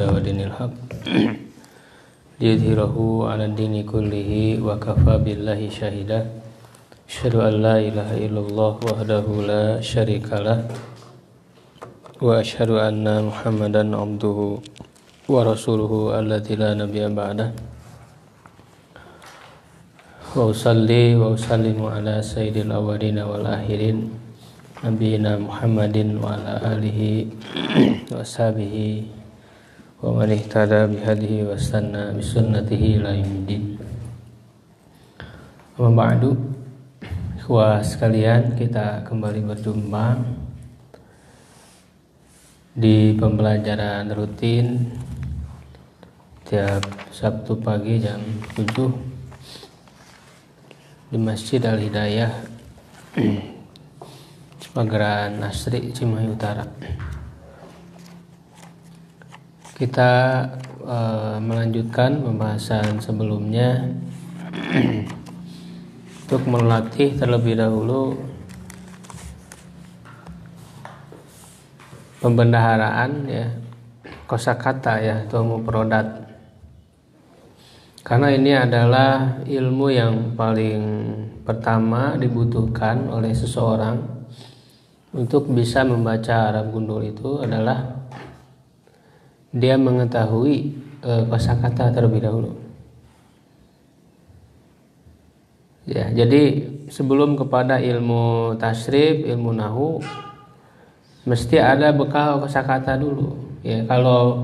wa dinil haq liyudhhirahu 'ala dini kullihi wa kafa billahi syahida. Asyhadu an la ilaha illallah wahdahu la syarikalah wa asyhadu anna Muhammadan abduhu wa rasuluhu alladzi la nabiyya ba'dah. Wa usalli wa usallimu ala sayyidil awwalin wal akhirin nabiyina Muhammadin wa ala alihi wa sahbihi wa man ihtada bihadihi wa istanna bisunnatihi ila yaumiddin. Amma ba'du, ikhwah sekalian, kita kembali berjumpa di pembelajaran rutin tiap Sabtu pagi jam 7 di Masjid Al-Hidayah Pagaran Asri, Cimahi Utara. Kita melanjutkan pembahasan sebelumnya untuk melatih terlebih dahulu pembendaharaan ya kosakata ya atau mufradat, karena ini adalah ilmu yang paling pertama dibutuhkan oleh seseorang untuk bisa membaca Arab gundul. Itu adalah dia mengetahui kosakata terlebih dahulu. Ya, jadi sebelum kepada ilmu tasrif, ilmu nahu, mesti ada bekal kosakata dulu. Ya, kalau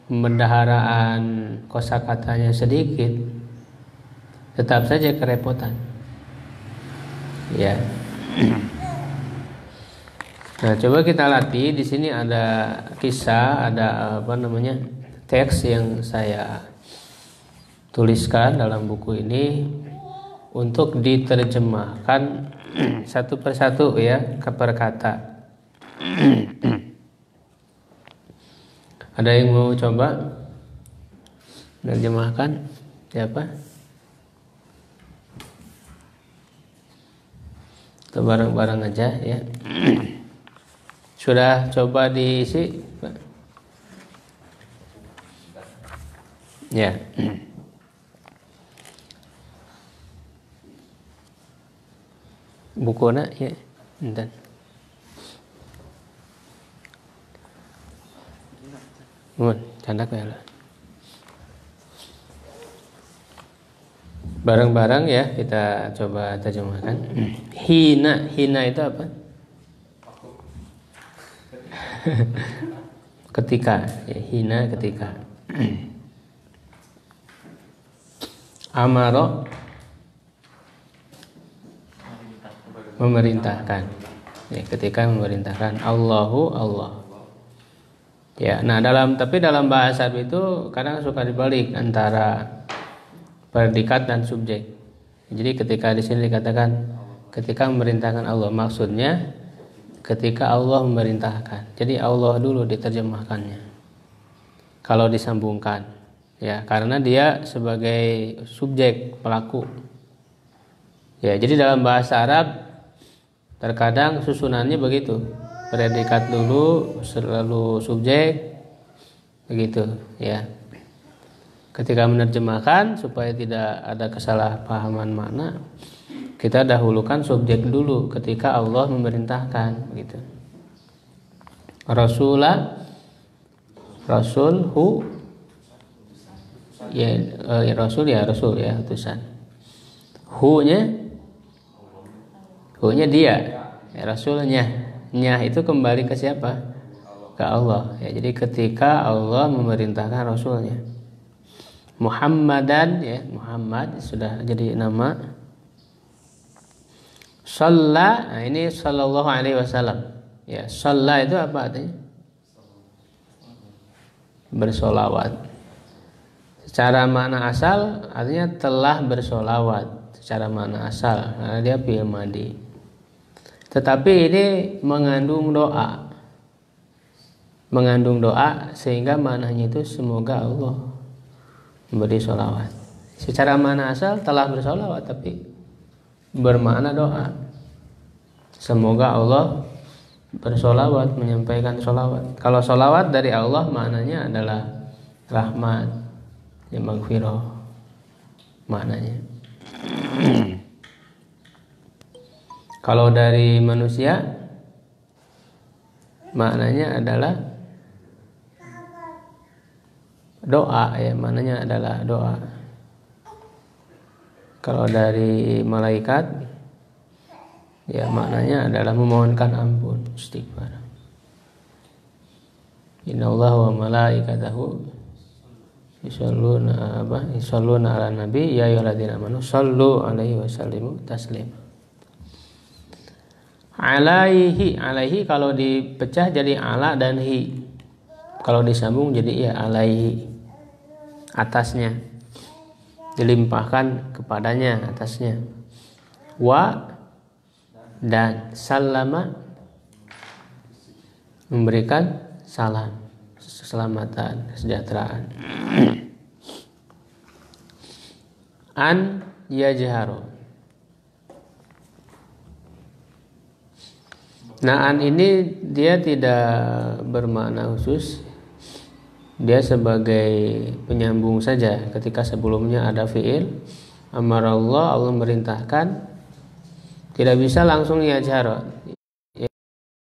pembendaharaan kosakatanya sedikit, tetap saja kerepotan. Ya. Nah, coba kita latih. Di sini ada kisah, ada teks yang saya tuliskan dalam buku ini untuk diterjemahkan satu persatu ya per kata. Ada yang mau coba menerjemahkan? Siapa? Atau bareng-bareng aja ya. Sudah coba diisi, Pak? Ya. Bukuna ya. Enten. Mun, candak ya lah. Bareng-bareng ya kita coba terjemahkan. Hina itu apa? Ketika ya, hina ketika. Amaro memerintahkan ya, ketika memerintahkan. Allahu Allah ya. Nah, dalam bahasa Arab itu kadang suka dibalik antara predikat dan subjek. Jadi ketika di sini dikatakan ketika memerintahkan Allah, maksudnya ketika Allah memerintahkan. Jadi Allah dulu diterjemahkannya kalau disambungkan ya, karena dia sebagai subjek pelaku ya. Jadi dalam bahasa Arab terkadang susunannya begitu, predikat dulu selalu subjek begitu ya. Ketika menerjemahkan supaya tidak ada kesalahpahaman makna, kita dahulukan subjek dulu ketika Allah memerintahkan begitu. Rasulhu ya, rasul ya utusan. Hu-nya dia ya, rasulnya. Nya itu kembali ke siapa? Ke Allah ya. Jadi ketika Allah memerintahkan rasulnya. Muhammadan ya, Muhammad sudah jadi nama. Shalla, nah ini sallallahu alaihi wasallam. Ya, shalla itu apa artinya? Bersolawat. Secara makna asal artinya telah bersolawat. Secara makna asal, karena dia fi'il madhi. Tetapi ini mengandung doa. Mengandung doa sehingga maknanya itu semoga Allah memberi solawat. Secara makna asal telah bersolawat, tapi bermakna doa. Semoga Allah bersolawat, menyampaikan solawat. Kalau solawat dari Allah maknanya adalah rahmat, ya maghfirah maknanya. Kalau dari manusia maknanya adalah doa, ya maknanya adalah doa. Kalau dari malaikat ya maknanya adalah memohonkan ampun, istighfar. Innallaha wa malaikatahu yusholluna ala nabi ya ayyuhalladzina amanu shallu alaihi wa sallimu taslima. Alaihi kalau dipecah jadi ala dan hi. Kalau disambung jadi ya alaihi, atasnya, dilimpahkan kepadanya atasnya. Wa dan salama, memberikan salam, keselamatan, kesejahteraan. An yajharu. Nah, an ini dia tidak bermakna khusus. Dia sebagai penyambung saja. Ketika sebelumnya ada fi'il amarallah, Allah merintahkan, tidak bisa langsung yajharu.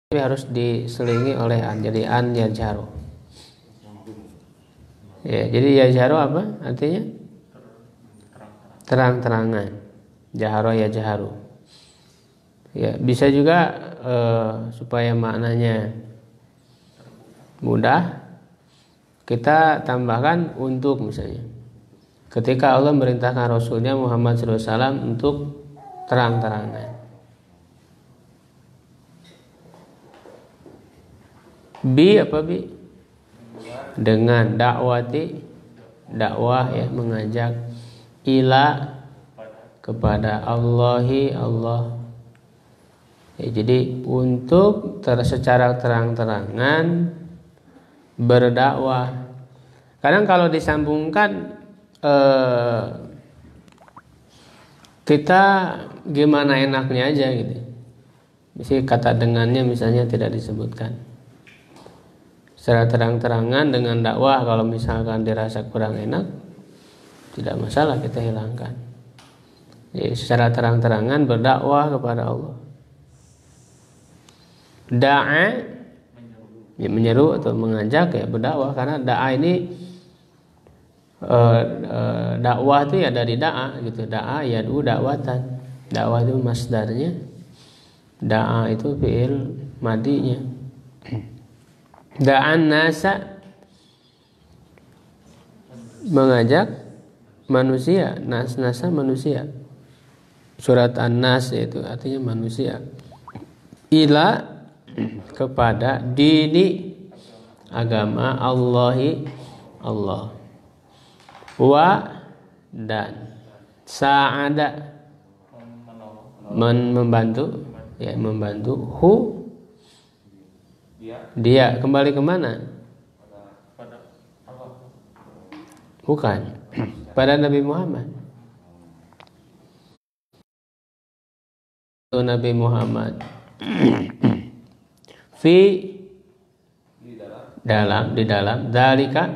Tapi harus diselingi oleh an. Jadi an yajharu. Ya, jadi yajharu apa artinya? Terang-terangan. Jaharo yajharu. Ya, bisa juga supaya maknanya mudah, kita tambahkan untuk, misalnya ketika Allah merintahkan Rasulnya Muhammad SAW untuk terang-terangan. Bi apa bi? Dengan dakwati, dakwah ya, mengajak, ila kepada Allahi, Allah. Ya, jadi untuk secara terang-terangan berdakwah. Kadang kalau disambungkan kita gimana enaknya aja gitu. Misalnya kata dengannya misalnya tidak disebutkan. Secara terang-terangan dengan dakwah, kalau misalkan dirasa kurang enak, tidak masalah, kita hilangkan. Jadi secara terang-terangan berdakwah kepada Allah. Da'a ya, menyeru atau mengajak, ya berdakwah, karena da'a ini dakwah itu ya dari da'a gitu. Da'a yad'u dakwatan. Dakwah itu masdarnya, da'a itu fi'il madinya. Da'an nasa, mengajak manusia, nasa manusia. Surat An-Nas itu artinya manusia. Ila kepada dini, agama, Allahi, Allah. Wa dan sa'ada, membantu, ya membantu. Hu dia, kembali kemana? Bukan pada Nabi Muhammad. Nabi Muhammad di dalam dalika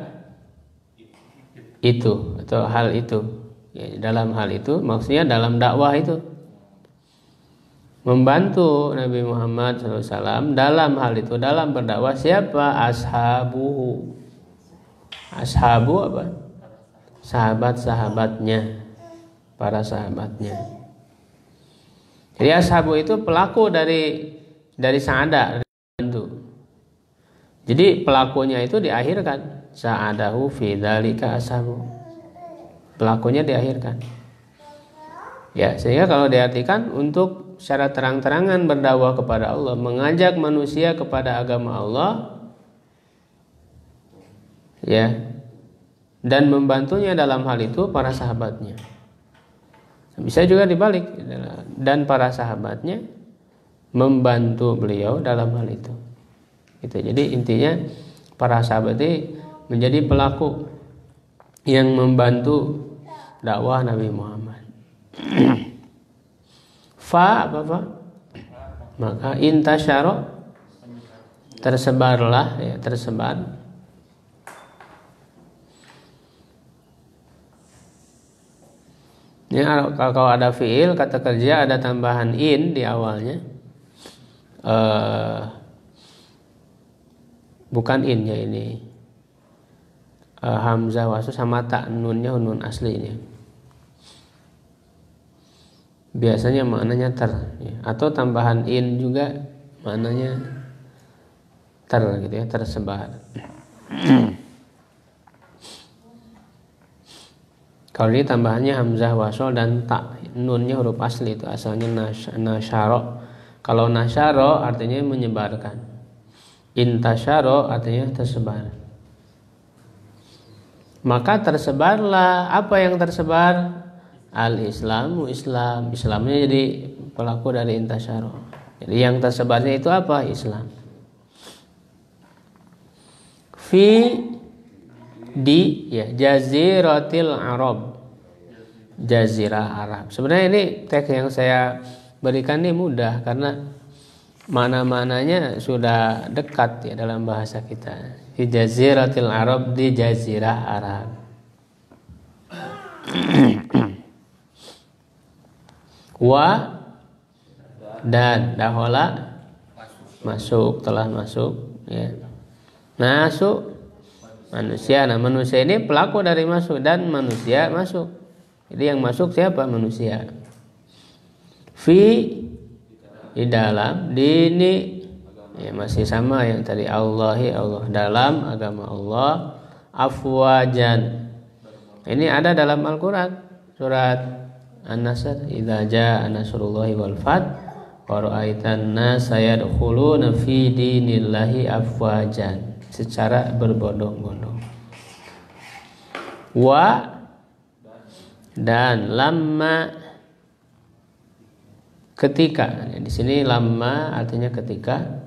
itu, atau hal itu, ya, dalam hal itu maksudnya dalam dakwah itu, membantu Nabi Muhammad SAW dalam hal itu, dalam berdakwah. Siapa? Ashabuhu. Ashabu apa? Sahabat-sahabatnya, para sahabatnya. Jadi ashabu itu pelaku dari sa'ada, bantu. Jadi pelakunya itu diakhirkan, sa'adahu fi dzalika ashabu. Pelakunya diakhirkan. Ya, sehingga kalau diartikan untuk secara terang-terangan berdakwah kepada Allah, mengajak manusia kepada agama Allah, ya, dan membantunya dalam hal itu para sahabatnya. Bisa juga dibalik, dan para sahabatnya membantu beliau dalam hal itu. Gitu. Jadi intinya para sahabat ini menjadi pelaku yang membantu dakwah Nabi Muhammad. Fa apa fa? Maka intasyara, tersebarlah, ya tersebar. Ya, kalau ada fiil kata kerja ada tambahan in di awalnya, bukan in ya ini, hamzah wasl sama tak, nunnya nun aslinya. Biasanya maknanya ter, ya. Atau tambahan in juga maknanya ter gitu ya, tersebar. Kalau ini tambahannya hamzah wasol dan tak, nunnya huruf asli, itu asalnya nasyaro. Kalau nasyaro artinya menyebarkan, intasyaro artinya tersebar. Maka tersebarlah, apa yang tersebar? Al-Islamu, Islam. Islamnya jadi pelaku dari intasyaro. Jadi yang tersebarnya itu apa? Islam. Di ya jaziratil Arab, jazirah Arab. Sebenarnya ini teks yang saya berikan ini mudah karena mana-mananya sudah dekat ya dalam bahasa kita. Di jaziratil Arab, di jazirah Arab. Wa dan dahola masuk, telah masuk ya. Masuk manusia. Nah, manusia ini pelaku dari masuk dan manusia masuk. Jadi yang masuk siapa? Manusia. Di dalam, dini ya masih sama yang tadi, Allahi, Allah, dalam agama Allah, afwajan. Ini ada dalam Al-Qur'an surat An-Nasr, idza jaa nasrullahi wal fath wa ra'aitan nasa yadkhuluna fi dinillahi afwajan, secara berbondong-bondong. Wa dan lamma, ketika. Di sini lamma artinya ketika.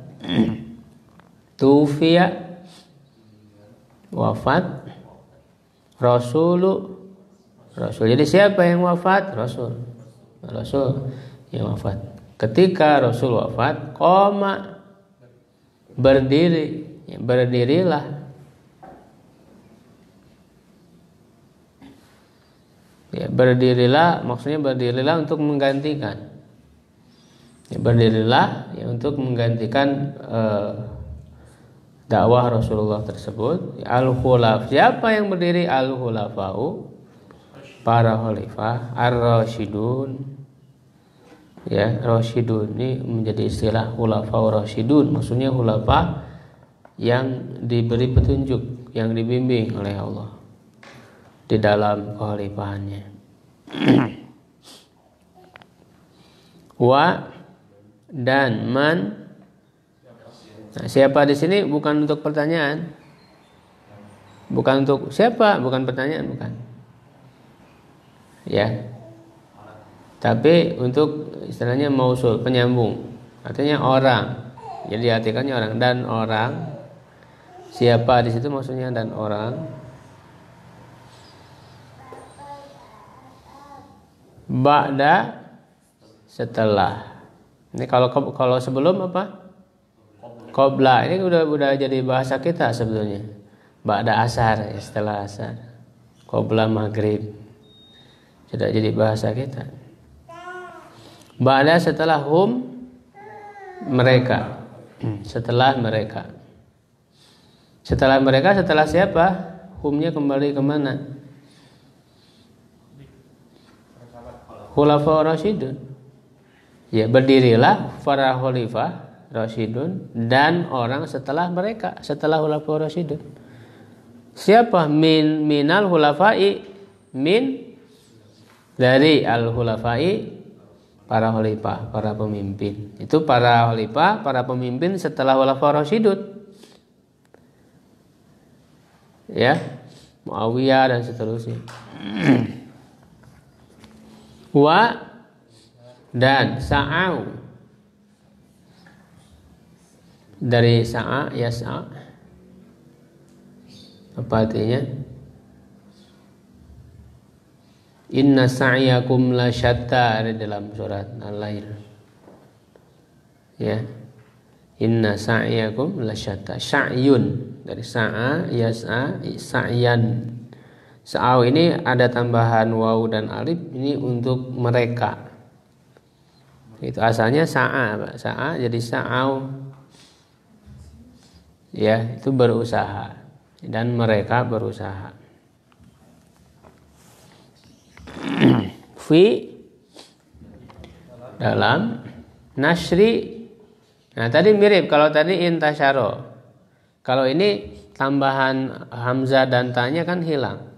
Tufiya, wafat. Rasul. Jadi siapa yang wafat? Rasul yang wafat. Ketika Rasul wafat, qoma, berdiri. Berdirilah. Ya, berdirilah maksudnya berdirilah untuk menggantikan. Ya, berdirilah ya, untuk menggantikan dakwah Rasulullah tersebut. Al-khulaf, siapa yang berdiri? Al-khulafa'u, para khalifah, ar-rasyidun. Ya, rasyidun ini menjadi istilah khulafa'u rasyidun, maksudnya khulafa yang diberi petunjuk, yang dibimbing oleh Allah di dalam kekhalifahannya. Wa dan man. Nah, siapa di sini bukan untuk pertanyaan, bukan untuk siapa, bukan pertanyaan, bukan. Ya, tapi untuk istilahnya mausul, penyambung, artinya orang. Jadi artikannya orang dan orang. Siapa di situ maksudnya dan orang. Ba'da, setelah. Ini kalau sebelum apa? Qabla. Ini udah jadi bahasa kita sebetulnya. Ba'da asar, setelah asar. Qabla maghrib. Sudah jadi bahasa kita. Ba'da, setelah hum, mereka. Setelah mereka. Setelah mereka, setelah siapa? Humnya kembali kemana? Khulafa Rasyidun. Ya, berdirilah para khalifah Rasyidun dan orang setelah mereka, setelah Khulafa Rasyidun. Siapa? Minal khulafai, min dari al-khulafai, para khalifah, para pemimpin. Itu para khalifah, para pemimpin setelah Khulafa Rasyidun. Ya, Muawiyah dan seterusnya. Wa dan sa'au, dari sa'a, yas'a, apa artinya? Inna sa'yakum la syatta, ada dalam surat Al-Lail. Ya, inna sa'yakum la syatta. Sa'yun dari sa'a, yas'a, sa'yan. Sa'au ini ada tambahan waw dan alif, ini untuk mereka. Itu asalnya sa'a, Pak. Sa'a jadi sa'au. Ya, itu berusaha dan mereka berusaha. Fi dalam nasri. Nah, tadi mirip kalau tadi intasyaro. Kalau ini tambahan hamzah dan ta-nya kan hilang.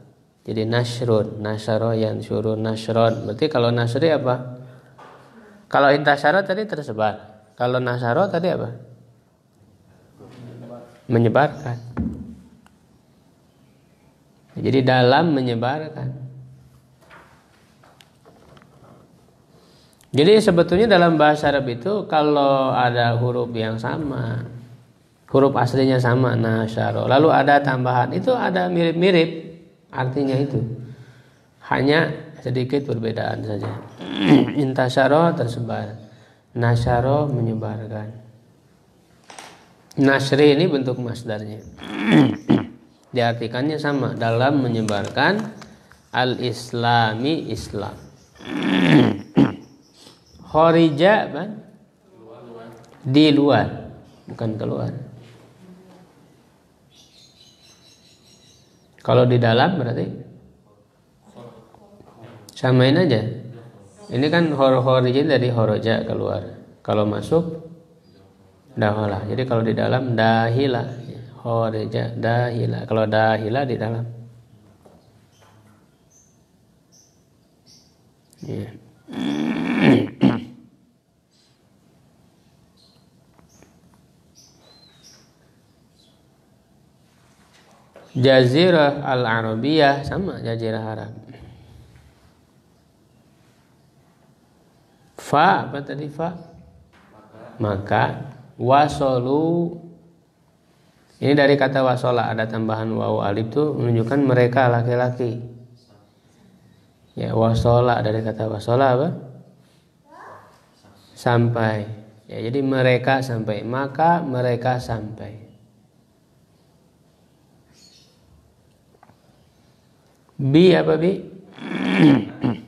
Jadi nasrun, nasyaro yansyurun nasron. Berarti kalau nasri apa? Kalau intasyara tadi tersebar. Kalau nasyaro tadi apa? Menyebarkan. Jadi dalam menyebarkan. Jadi sebetulnya dalam bahasa Arab itu kalau ada huruf yang sama, huruf aslinya sama, nasyaro, lalu ada tambahan, itu ada mirip-mirip artinya itu. Hanya sedikit perbedaan saja. Intasyaro tersebar, nasyaro menyebarkan. Nasri ini bentuk masdarnya. Diartikannya sama, dalam menyebarkan al-islami Islam. Kharija kan? Di luar, bukan keluar. Kalau di dalam berarti samain aja. Ini kan kharija dari kharaja keluar. Kalau masuk dahalah. Jadi kalau di dalam dahila, kharija dahila. Kalau dahila di dalam. Ya. Jazirah al-Arabiyah sama jazirah Arab. Fa apa tadi fa? Maka wasolu. Ini dari kata wasola, ada tambahan waw alif itu menunjukkan mereka laki-laki. Ya, wasola dari kata wasola apa? Sampai. Ya, jadi mereka sampai, maka mereka sampai. Bi apa bi?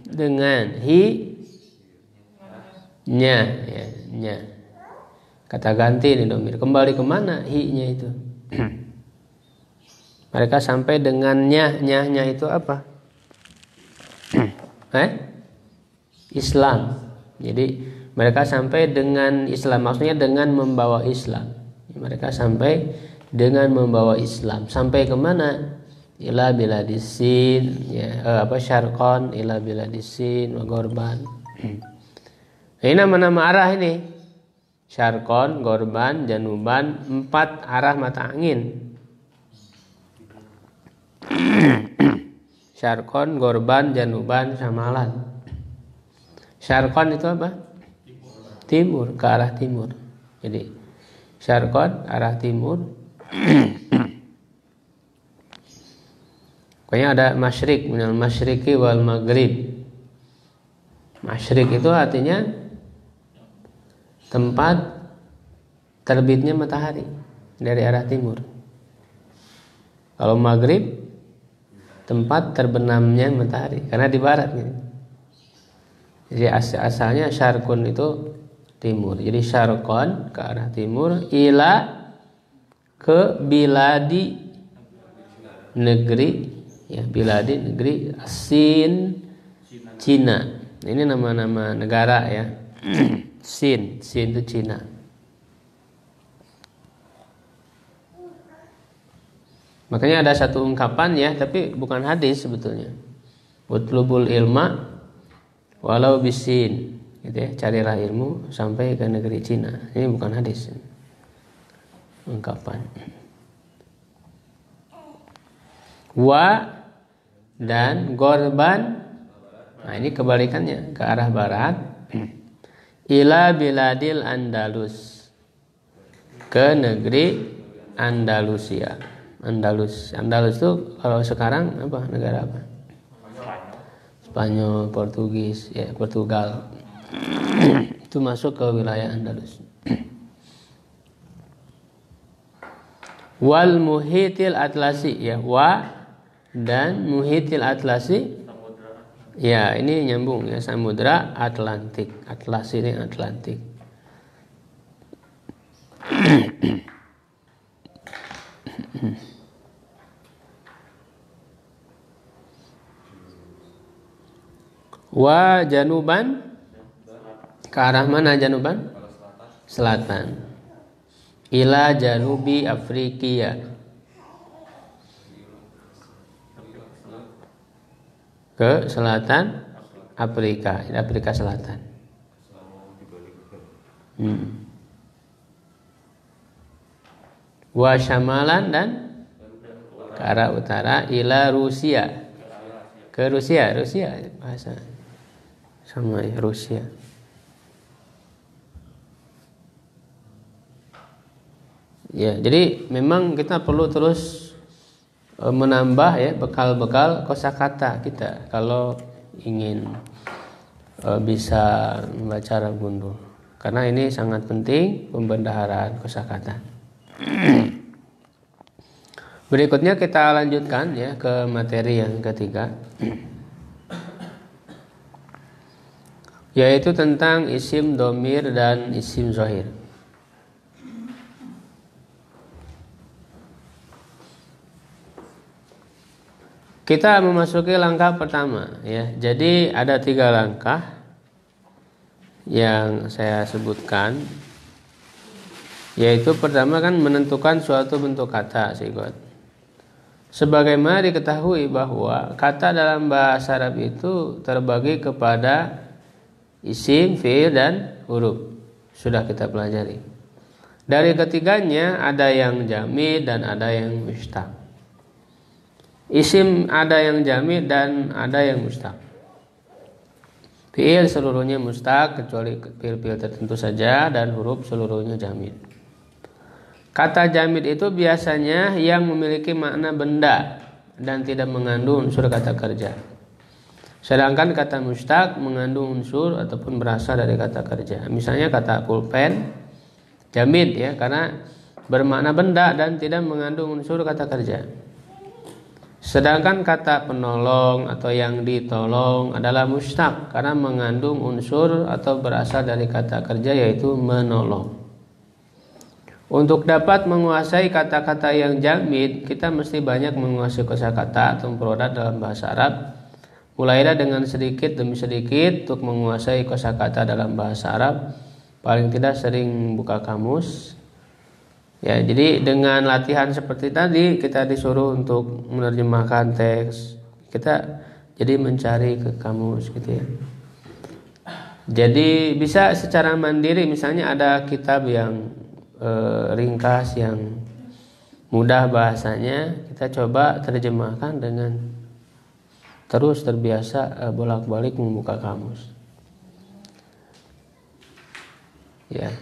Dengan nya, ya, nya. Kata ganti ini domir. Kembali kemana hi-nya itu? Mereka sampai dengannya, nya itu apa? Islam. Jadi mereka sampai dengan Islam, maksudnya dengan membawa Islam. Mereka sampai dengan membawa Islam. Sampai kemana? Ila biladisin, ya, syarqon, ila biladisin, wa gorban. Ini nama-nama arah ini. Syarqon, gorban, januban, 4 arah mata angin. Syarqon, gorban, januban, samalan. Syarqon itu apa? Timur, ke arah timur. Jadi syarqon arah timur. Pokoknya ada masyrik, minal masyriki wal maghrib. Masyrik itu artinya tempat terbitnya matahari dari arah timur. Kalau maghrib tempat terbenamnya matahari, karena di barat gitu. Jadi asalnya syarqun itu timur. Jadi syarqon ke arah timur, ila ke biladi negeri, ya, biladi negeri, Sin Cina. Ini nama-nama negara ya. Sin itu Cina. Makanya ada satu ungkapan ya, tapi bukan hadis sebetulnya. Utlubul ilma walau bisin, gitu ya, carilah ilmu sampai ke negeri Cina. Ini bukan hadis. Ungkapan. Wa dan gorban, nah ini kebalikannya, ke arah barat. Ila biladil Andalus, ke negeri Andalusia. Andalus itu kalau sekarang apa, negara apa? Spanyol, Portugis, ya, Portugal. Itu masuk ke wilayah Andalus. Wal muhitil atlasi, ya, wa dan muhitil atlasi. Ya, ini nyambung ya, samudra Atlantik. Atlas ini Atlantik. Wa januban, ke arah mana januban? Selatan. Ila janubi Afrikia, ke selatan Afrika, Afrika Selatan. Wa syamalan, dan ke arah utara. Ila Rusia, ke Rusia. Rusia bahasa sama ya, Rusia. Ya, jadi memang kita perlu terus menambah ya bekal-bekal kosakata kita kalau ingin bisa membaca Arab gundul. Karena ini sangat penting pembendaharaan kosakata. Berikutnya kita lanjutkan ya ke materi yang ketiga, yaitu tentang isim domir dan isim zahir. Kita memasuki langkah pertama ya. Jadi ada 3 langkah yang saya sebutkan, yaitu pertama kan menentukan suatu bentuk kata, Sigot. Sebagaimana diketahui bahwa kata dalam bahasa Arab itu terbagi kepada isim, fi'il, dan huruf. Sudah kita pelajari. Dari ketiganya ada yang jamid dan ada yang mustaq. Isim ada yang jamid dan ada yang mustaq. Fi'il seluruhnya mustaq kecuali fi'il tertentu saja, dan huruf seluruhnya jamid. Kata jamid itu biasanya yang memiliki makna benda dan tidak mengandung unsur kata kerja. Sedangkan kata mustaq mengandung unsur ataupun berasal dari kata kerja. Misalnya kata pulpen jamid ya, karena bermakna benda dan tidak mengandung unsur kata kerja. Sedangkan kata penolong atau yang ditolong adalah mustaq karena mengandung unsur atau berasal dari kata kerja, yaitu menolong. Untuk dapat menguasai kata-kata yang jamid, kita mesti banyak menguasai kosakata atau produk dalam bahasa Arab. Mulailah dengan sedikit demi sedikit untuk menguasai kosakata dalam bahasa Arab. Paling tidak sering buka kamus. Ya, jadi dengan latihan seperti tadi kita disuruh untuk menerjemahkan teks. Kita jadi mencari ke kamus gitu ya. Jadi bisa secara mandiri, misalnya ada kitab yang ringkas yang mudah bahasanya, kita coba terjemahkan dengan terus terbiasa bolak-balik membuka kamus. Ya.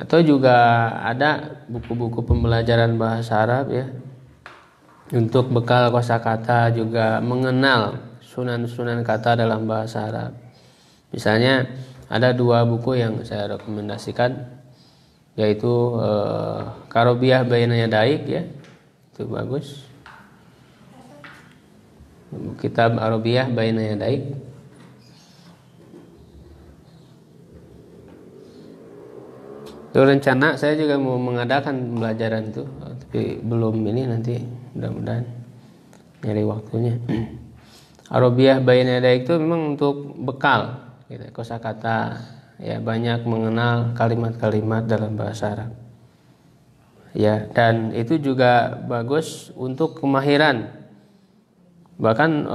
Atau juga ada buku-buku pembelajaran bahasa Arab ya. Untuk bekal kosakata juga mengenal sunan-sunan kata dalam bahasa Arab. Misalnya ada 2 buku yang saya rekomendasikan, yaitu Karobiyah Baina Yadaik ya. Itu bagus. Kitab Arabiyah Baina Yadaik. Itu rencana saya juga mau mengadakan pembelajaran itu, tapi belum ini, nanti mudah-mudahan nyari waktunya. Arabiyah Baina Yadaik itu memang untuk bekal gitu, kosakata ya, banyak mengenal kalimat-kalimat dalam bahasa Arab. Ya, dan itu juga bagus untuk kemahiran. Bahkan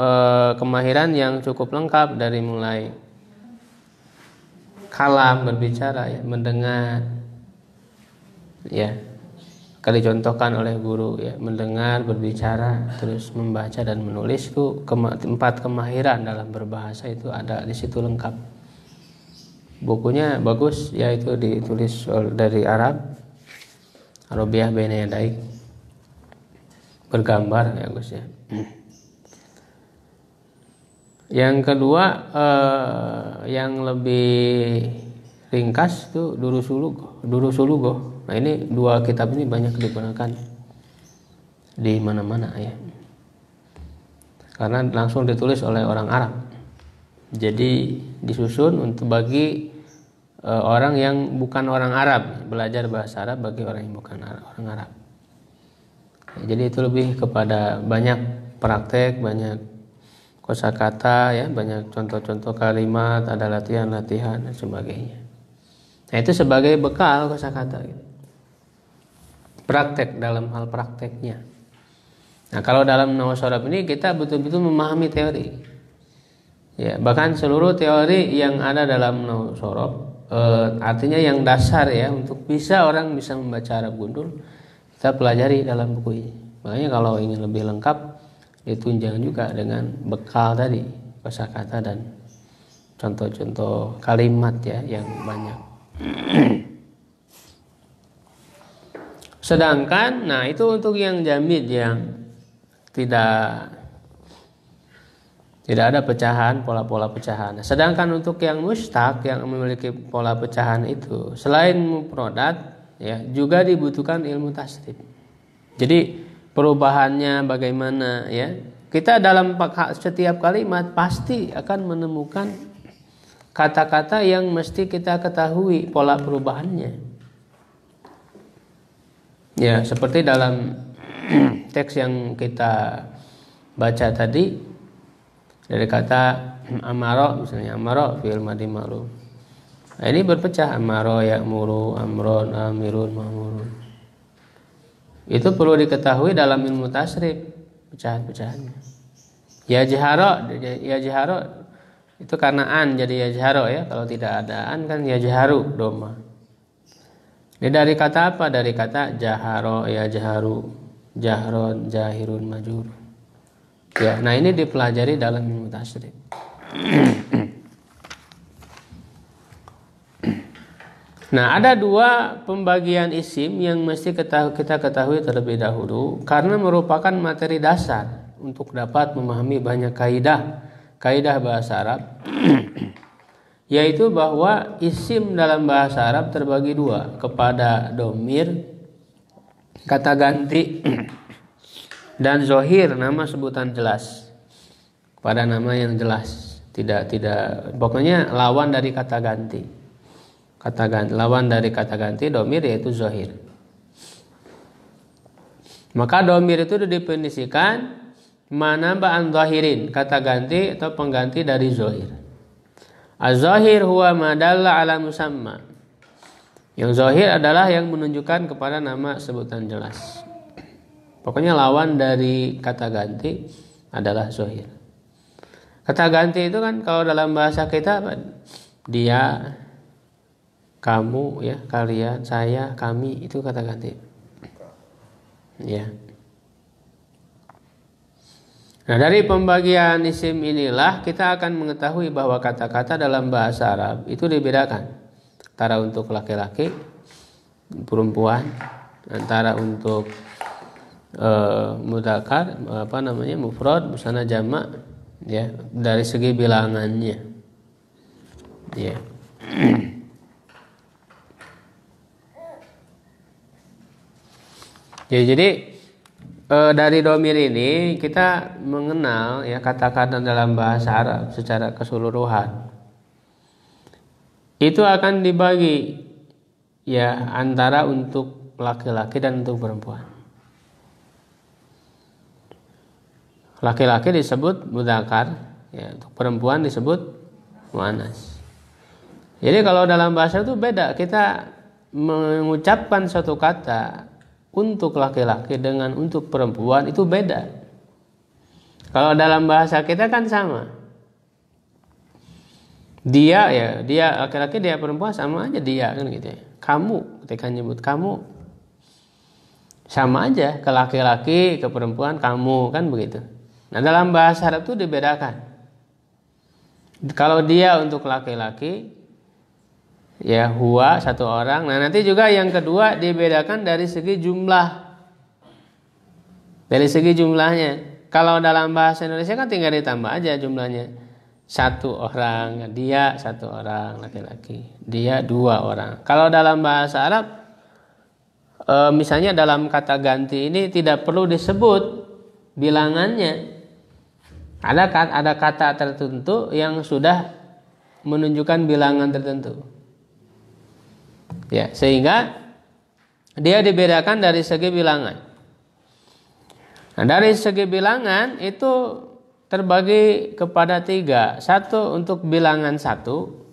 kemahiran yang cukup lengkap dari mulai kalam berbicara ya, mendengar ya, kali contohkan oleh guru ya, mendengar, berbicara, terus membaca dan menulis. Itu 4 kemahiran dalam berbahasa itu ada di situ lengkap. Bukunya bagus ya, itu ditulis dari Arab, Arabiyah Baina Yadaik, bergambar ya Gus ya. Yang kedua yang lebih ringkas itu Durusulugo. Nah, ini 2 kitab ini banyak digunakan di mana-mana ya. karena langsung ditulis oleh orang Arab. Jadi disusun untuk bagi orang yang bukan orang Arab, belajar bahasa Arab bagi orang yang bukan orang Arab. Jadi itu lebih kepada banyak praktek, banyak kosakata, ya, banyak contoh-contoh kalimat, ada latihan-latihan dan sebagainya. Nah, itu sebagai bekal kosakata gitu. Praktek dalam hal prakteknya. Nah, kalau dalam nahwu shorof ini kita betul-betul memahami teori. Ya, bahkan seluruh teori yang ada dalam nahwu shorof, artinya yang dasar ya, untuk orang bisa membaca Arab gundul, kita pelajari dalam buku ini. Makanya kalau ingin lebih lengkap, ditunjang juga dengan bekal tadi, kosakata dan contoh-contoh kalimat ya yang banyak. Sedangkan, nah itu untuk yang jamid yang tidak ada pecahan, pola-pola pecahan. Sedangkan untuk yang mustaq yang memiliki pola pecahan itu, selain mufradat, ya, juga dibutuhkan ilmu tasrif. Jadi perubahannya bagaimana, ya? Kita dalam setiap kalimat pasti akan menemukan kata-kata yang mesti kita ketahui pola perubahannya. Ya, seperti dalam teks yang kita baca tadi, dari kata amaro, misalnya amaro fi'il madhi ma'ruf. Nah, ini berpecah, amaro ya'muru, amron, amirun, ma'murun. Itu perlu diketahui dalam ilmu tasrif, pecahan-pecahannya. Ya jaharo itu karena an jadi ya jaharo ya. Kalau tidak ada an kan ya jaharu doma. Ini dari kata apa? Dari kata jaharo ya jaharu, jahron, jahirun, majur. Ya, nah ini dipelajari dalam ilmu tasrif. Nah, ada dua pembagian isim yang mesti kita ketahui terlebih dahulu karena merupakan materi dasar untuk dapat memahami banyak kaidah bahasa Arab. Yaitu bahwa isim dalam bahasa Arab terbagi dua, kepada domir, kata ganti, dan zohir, nama sebutan jelas, pada nama yang jelas, tidak pokoknya lawan dari kata ganti. Lawan dari kata ganti domir yaitu zohir. Maka domir itu didefinisikan mana ba'an zohirin, kata ganti atau pengganti dari zohir. Az-zahir huwa madalla ala musamma. Yang zahir adalah yang menunjukkan kepada nama sebutan jelas. Pokoknya lawan dari kata ganti adalah zahir. Kata ganti itu kan kalau dalam bahasa kita dia, kamu, ya, kalian, saya, kami, itu kata ganti. Ya. Nah, dari pembagian isim inilah kita akan mengetahui bahwa kata-kata dalam bahasa Arab itu dibedakan antara untuk laki-laki, perempuan, antara untuk mudzakkar, mufrad, musanna, jamak, ya, dari segi bilangannya. Ya. Ya, jadi dari domir ini kita mengenal ya kata-kata dalam bahasa Arab secara keseluruhan. Itu akan dibagi ya antara untuk laki-laki dan untuk perempuan. Laki-laki disebut mudzakkar, ya, untuk perempuan disebut muannas. Jadi kalau dalam bahasa itu beda, kita mengucapkan suatu kata untuk laki-laki dengan untuk perempuan itu beda. Kalau dalam bahasa kita kan sama. Dia laki-laki, dia perempuan, sama aja dia kan gitu ya. Kamu, ketika nyebut kamu sama aja, ke laki-laki, ke perempuan kamu, kan begitu. Nah, dalam bahasa Arab itu dibedakan. Kalau dia untuk laki-laki, ya huwa satu orang. Nah, nanti juga yang kedua dibedakan dari segi jumlah. Dari segi jumlahnya. Kalau dalam bahasa Indonesia kan tinggal ditambah aja jumlahnya. Satu orang, dia satu orang laki-laki, dia dua orang. Kalau dalam bahasa Arab, misalnya dalam kata ganti ini tidak perlu disebut bilangannya. Ada kata tertentu yang sudah menunjukkan bilangan tertentu. Ya, sehingga dia dibedakan dari segi bilangan. Nah, dari segi bilangan itu terbagi kepada 3. Satu untuk bilangan 1,